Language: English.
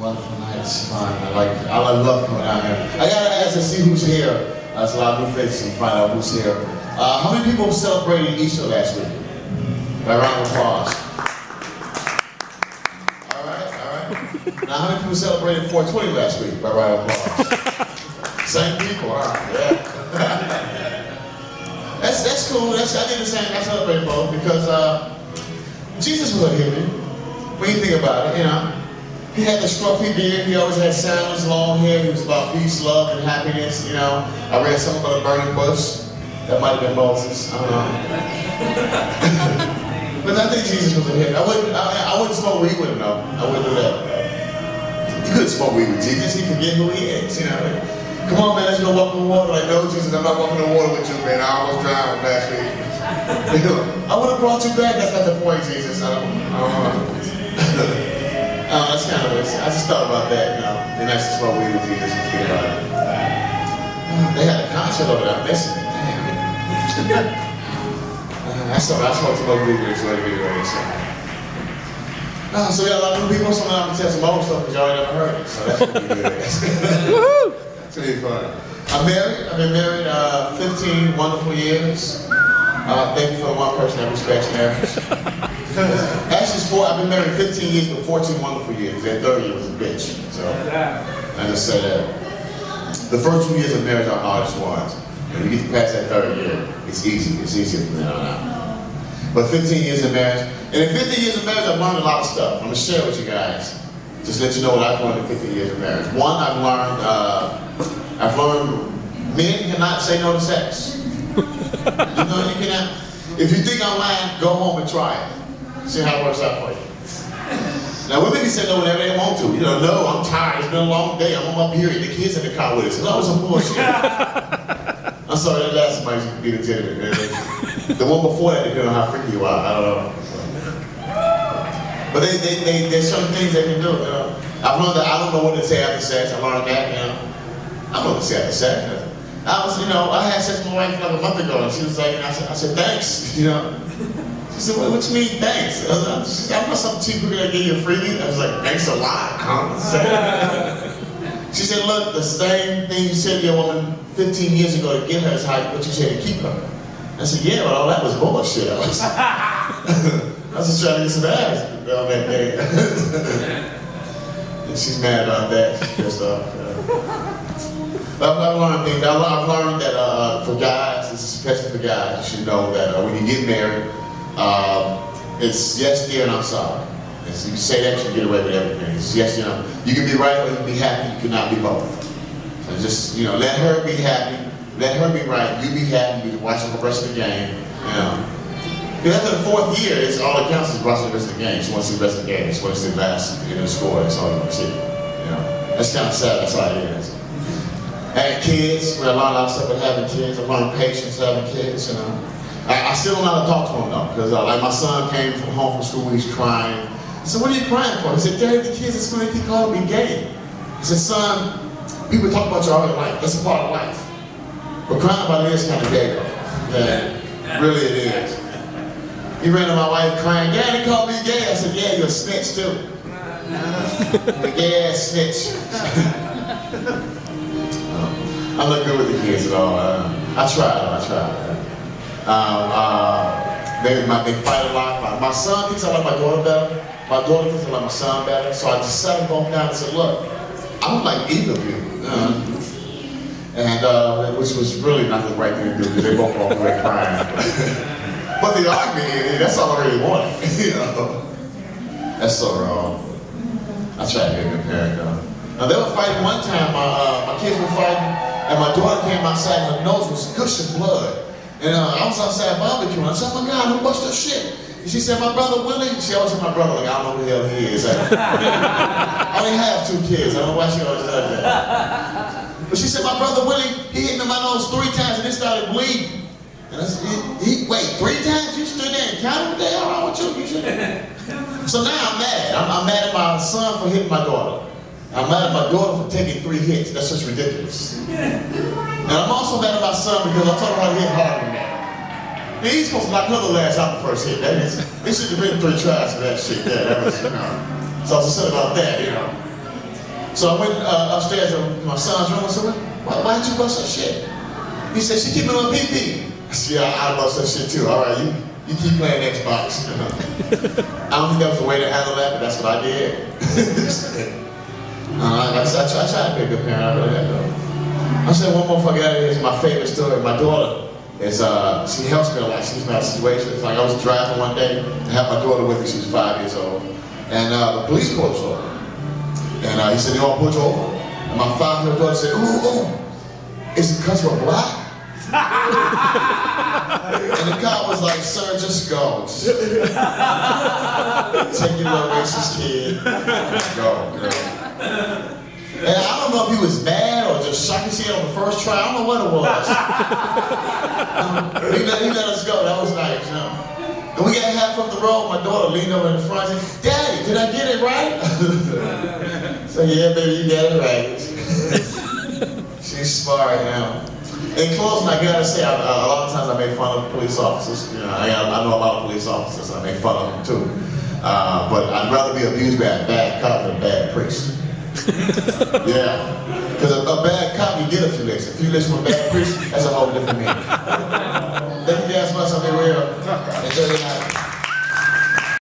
Wonderful night. It's fun. I love coming out here. I gotta ask to see who's here. There's a lot of new faces and find out who's here. How many people celebrated Easter last week? By round of applause. All right. Now, how many people celebrated 420 last week? By round of applause. Same people, huh? Yeah. That's cool. I did the same. I celebrated both because Jesus was a human. When you think about it, you know. He had the scruffy beard, he always had sandals, long hair, he was about peace, love, and happiness, you know. I read something about a burning bush. That might have been Moses, I don't know. But I think Jesus was a hit. I wouldn't smoke weed with him, though. I wouldn't do that. You couldn't smoke weed with Jesus, he'd forget who he is, you know. Come on, man, let's go walk in the water. Like, no, Jesus, I'm not walking in the water with you, man. I almost drowned last week. I would have brought you back, that's not the point, Jesus. I don't know. That's kind of what I just thought about that, you know. It'd be nice to smoke weed with Jesus and think about it. They had a concert over there, I'm missing it. Damn. I smoked some weed with you anyway, so. So we got a lot of new people, so I'm going to tell some old stuff because y'all ain't never heard it, so that's going to be good. Woohoo! It's going to be fun. I'm married. I've been married 15 wonderful years. Thank you for the one person that respects marriage. Actually, I've been married 15 years, but 14 wonderful years. That third year was a bitch. So I just say that. The first 2 years of marriage are hardest ones. When you get past that third year, it's easy. It's easier from then on out. But 15 years of marriage, and in 15 years of marriage, I've learned a lot of stuff. I'm gonna share with you guys. Just let you know what I've learned in 15 years of marriage. One, I've learned men cannot say no to sex. You know, you cannot. If you think I'm lying, go home and try it. See how it works out for you. Now, women can say no whenever they want to. You know, no, I'm tired. It's been a long day. I'm on my period. The kids in the car with us. No, it's some bullshit. I'm sorry, that last might be legitimate. The one before that, depending on how freaky you are. I don't know. But there's certain things they can do. You know? I've learned that I don't know what to say after sex. I learned that. You know, I don't know what to say after sex. I had sex with my wife like a month ago, and she was like, I said, thanks. You know. She said, what you mean, thanks? She said, I want something cheaper to give you a freebie. I was like, thanks a lot. She said, look, the same thing you said to your woman 15 years ago to get her is what you said to keep her. I said, yeah, but all that was bullshit. I was just trying to get some ass on that day. And she's mad about that. She's pissed off. I've learned things. I've learned that for guys, this is especially for guys, you should know that when you get married, it's yes, dear, and I'm sorry. And so you say that, you get away with everything. It's yes, dear, you can be right or you can be happy, you cannot be both. So just, you know, let her be happy, let her be right, you be happy, you watch the rest of the game, you know. Because after the fourth year, it's all it counts is watching the rest of the game. She wants to see the rest of the game, she wants to see the last, the score, that's all you want to see. You know, that's kind of sad, that's all it is. Having kids, we learned a lot of stuff with having kids. I learned patience having kids, you know. I still don't know how to talk to him though, because like my son came home from school, he's crying. I said, what are you crying for? He said, Daddy, the kids at school, they keep calling me gay. He said, son, people talk about you all your life. That's a part of life. But crying about it is kind of gay though. Yeah, really it is. He ran to my wife crying, Daddy called me gay. I said, yeah, you're a snitch too. You're a gay ass snitch. I'm not good with the kids at all. I try. They fight a lot. My son thinks I like my daughter better. My daughter thinks I like my son better. So I just sat them both down and said, look, I don't like either of you. Which was really not the right thing to do because they both walked away crying. But the argument, that's all I really wanted. You know? That's so wrong. I tried to be a good parent though. Now they were fighting one time, my kids were fighting, and my daughter came outside and her nose was gushing blood. And I was outside barbecuing. I said, oh my God, who bust her shit? And she said, my brother Willie. She always said my brother, like, I don't know who the hell he is. I only have 2 kids. I don't know why she always does that. But she said, my brother Willie, he hit me in my nose 3 times and it started bleeding. And I said, wait, 3 times? You stood there and counted? What the hell wrong with you? So now I'm mad. I'm mad at my son for hitting my daughter. I'm mad at my daughter for taking 3 hits. That's just ridiculous. And I'm also mad at my son because I told him how to hit harder than that. Man, he's supposed to knock another last out the first hit. It should have been 3 tries for that shit. Yeah, that was, you know. So I was upset about that, you know. So I went upstairs to my son's room and said, why did you bust that shit? He said, she keep me on PP. I said, yeah, I bust that shit too. All right, you keep playing Xbox. I don't think that was the way to handle that, but that's what I did. I tried to be a good parent, I really had to. I said one more fucking out of here is my favorite story. My daughter is, she helps me a lot. She's in my situations. Like I was driving one day and had my daughter with me. She was 5 years old. And the police pulled us over. And he said, you want to pull you over? And my 5-year-old daughter said, ooh, is it because we're black? And the cop was like, sir, just go. Take your little racist kid. Go. And I don't know if he was mad or just shocked his head on the first try. I don't know what it was. He let us go. That was nice. You know? And we got half up the road. My daughter leaned over in the front and said, Daddy, did I get it right? So yeah, baby, you got it right. She's smart now. In closing, I gotta say, a lot of times I make fun of police officers. You know, I know a lot of police officers. I make fun of them too. But I'd rather be abused by a bad cop than a bad priest. Yeah, because a bad cop, you get a few licks. A few licks from a bad priest, that's a whole different meaning. Thank you guys much. I'll be real. Enjoy your night.